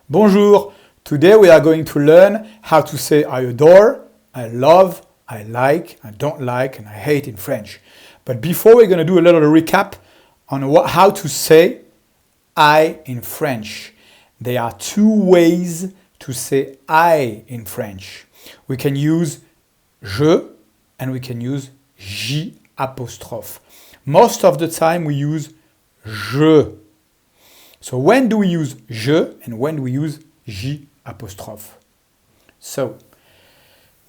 Bonjour. Today we are going to learn how to say I adore, I love, I like, I don't like, and I hate in French. But before we're going to do a little recap on how to say I in French. There are two ways to say I in French. We can use je and we can use j apostrophe. Most of the time we use je. So when do we use je and when do we use j apostrophe? So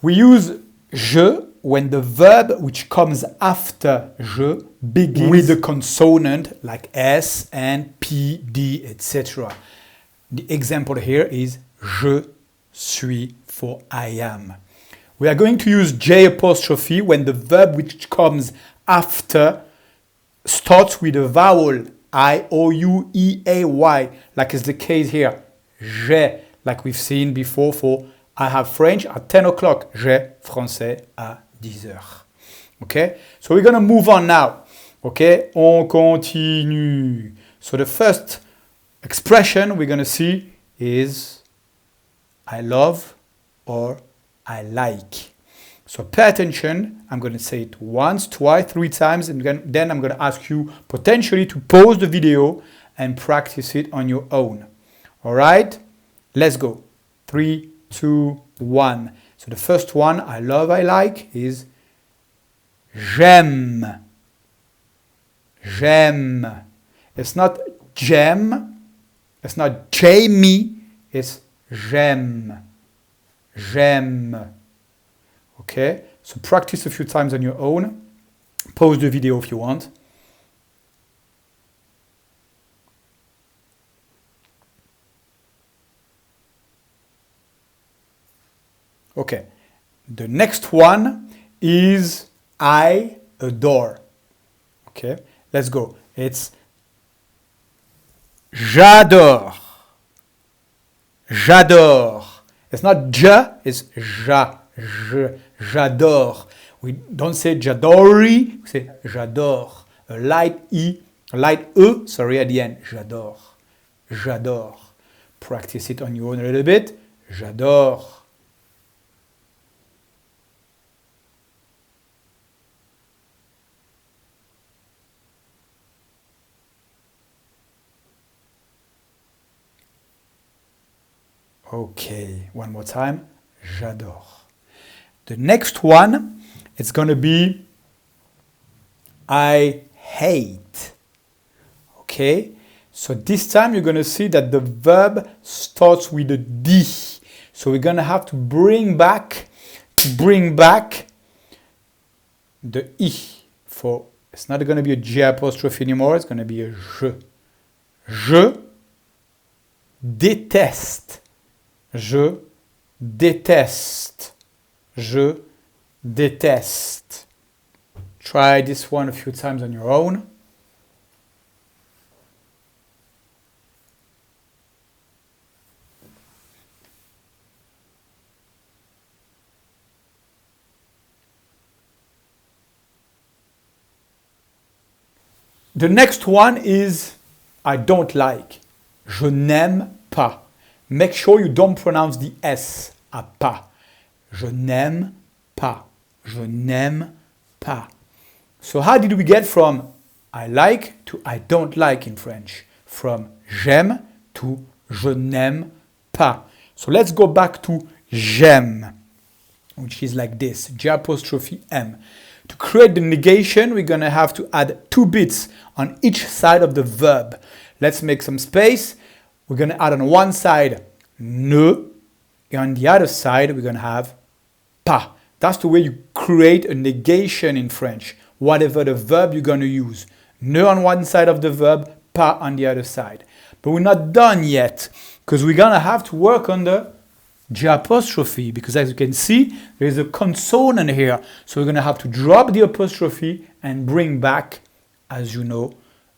we use je when the verb which comes after je begins with a consonant like S and P, D, etc. The example here is je suis for I am. We are going to use J apostrophe when the verb which comes after starts with a vowel I, O, U, E, A, Y, like is the case here. J'ai, like we've seen before for I have French at 10 o'clock. J'ai français à 10 heures. Okay, so we're going to move on now. Okay, on continue. So the first expression we're going to see is I love or I like. So pay attention. I'm going to say it once, twice, 3 times, and then I'm going to ask you potentially to pause the video and practice it on your own. All right, let's go. 3, 2, 1. So the first one, I love, I like, is j'aime. J'aime. It's not j'aime. It's not Jamie. It's j'aime. J'aime. Okay, so practice a few times on your own. Pause the video if you want. Okay, the next one is I adore. Okay, let's go. It's j'adore. J'adore. It's not je, it's ja. J'adore. We don't say j'adore, we say j'adore. A light E, a light E, sorry, at the end. J'adore. J'adore. Practice it on your own a little bit. J'adore. Okay, one more time. J'adore. The next one, it's going to be I hate. Okay, so this time you're going to see that the verb starts with a D. So we're going to have to bring back the I. For it's not going to be a J apostrophe anymore, it's going to be a je. Je déteste. Je déteste. Je déteste. Try this one a few times on your own. The next one is I don't like. Je n'aime pas. Make sure you don't pronounce the S à pas. Je n'aime pas. Je n'aime pas. So how did we get from I like to I don't like in French? From j'aime to je n'aime pas. So let's go back to j'aime, which is like this, J apostrophe M. To create the negation, we're going to have to add 2 bits on each side of the verb. Let's make some space. We're going to add on one side ne, and on the other side, we're going to have pas. That's the way you create a negation in French, whatever the verb you're going to use. Ne on one side of the verb, pas on the other side. But we're not done yet, because we're going to have to work on the J apostrophe, because as you can see, there's a consonant here. So we're going to have to drop the apostrophe and bring back, as you know,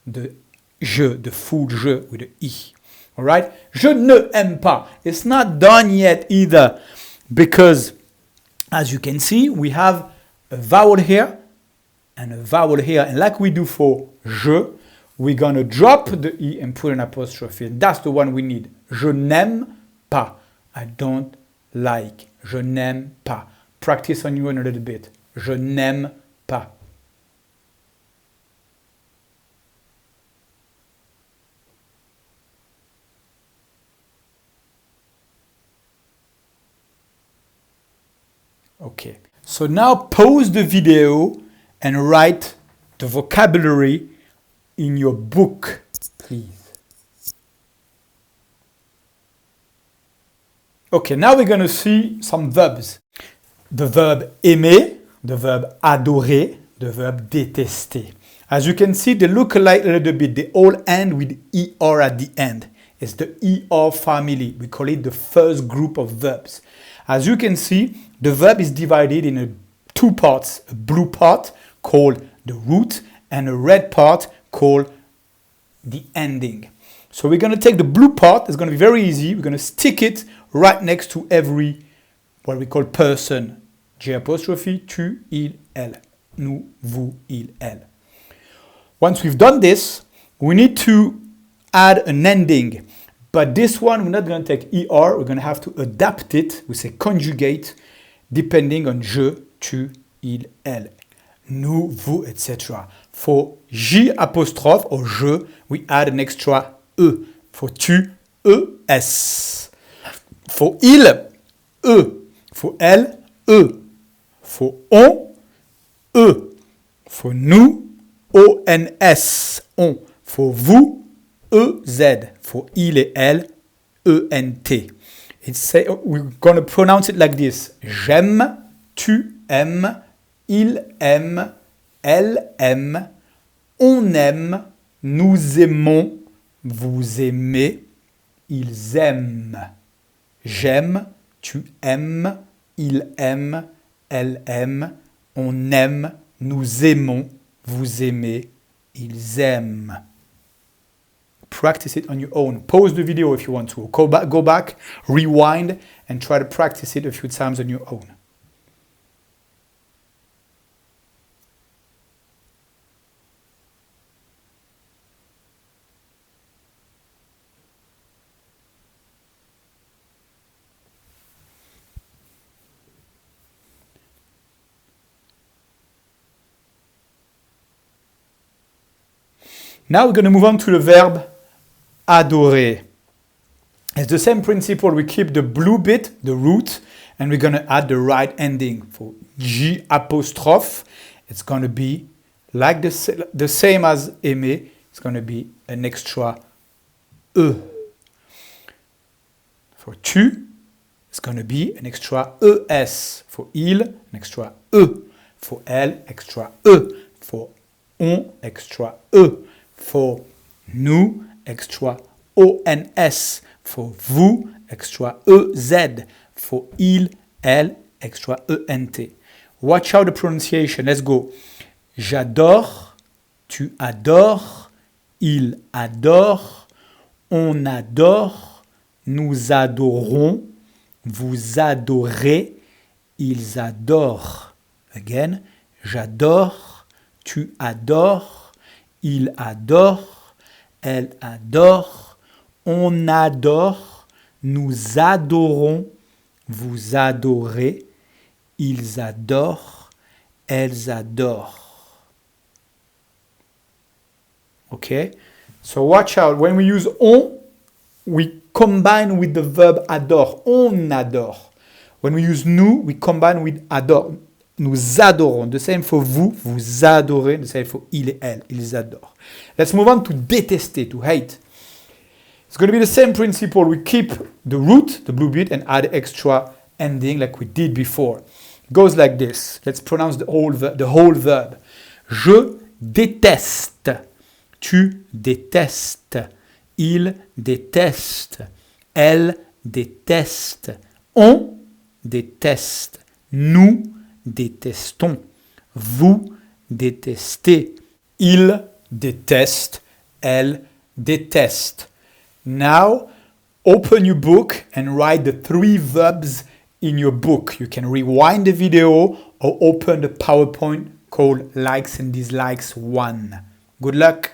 the je, the full je with the I. All right? Je ne aime pas. It's not done yet either, because as you can see, we have a vowel here and a vowel here. And like we do for je, we're going to drop the E and put an apostrophe. And that's the one we need. Je n'aime pas. I don't like. Je n'aime pas. Practice on you in a little bit. Je n'aime pas. Okay. So now pause the video and write the vocabulary in your book, please. Okay, now we're going to see some verbs. The verb aimer, the verb adorer, the verb détester. As you can see, they look alike a little bit. They all end with ER at the end. It's the ER family. We call it the first group of verbs. As you can see, the verb is divided in two parts. A blue part called the root and a red part called the ending. So we're going to take the blue part. It's going to be very easy. We're going to stick it right next to every, what we call person. J apostrophe, tu, il, elle. Nous, vous, il, elle. Once we've done this, we need to add an ending. But this one, we're not going to take ER. We're going to have to adapt it. We say conjugate, depending on je, tu, il, elle. Nous, vous, etc. For J apostrophe or je, we add an extra E. For tu, ES. For il, E. For elle, E. For on, E. For nous, ONS. On. For vous, EZ. For il et elle, ENT. We're going to pronounce it like this. J'aime, tu aimes, il aime, elle aime, on aime, nous aimons, vous aimez, ils aiment. J'aime, tu aimes, il aime, elle aime, on aime, nous aimons, vous aimez, ils aiment. Practice it on your own. Pause the video if you want to. Go back, rewind, and try to practice it a few times on your own. Now we're going to move on to the verb adorer. It's the same principle. We keep the blue bit, the root, and we're going to add the right ending. For J apostrophe, it's going to be like the same as aimer. It's going to be an extra E. For tu, it's going to be an extra ES. For il, an extra E. For elle, extra E. For on, extra E. For nous, extra ONS. For vous, extra EZ. For il, elle, extra ENT. Watch out the pronunciation. Let's go. J'adore, tu adores, il adore, on adore, nous adorons, vous adorez, ils adorent. Again. J'adore, tu adores, il adore, elle adore, on adore, nous adorons, vous adorez, ils adorent, elles adorent. Okay? So watch out. When we use on, we combine with the verb adore. On adore. When we use nous, we combine with adore. Nous adorons. The same for vous, vous adorez. The same for il et elle, ils adorent. Let's move on to détester, to hate. It's going to be the same principle. We keep the root, the blue bit, and add extra ending like we did before. It goes like this. Let's pronounce the whole verb. Je déteste. Tu détestes. Il déteste. Elle déteste. On déteste. Nous détestons. Vous détestez. Il déteste. Elle déteste. Now, open your book and write the 3 verbs in your book. You can rewind the video or open the PowerPoint called Likes and Dislikes 1. Good luck!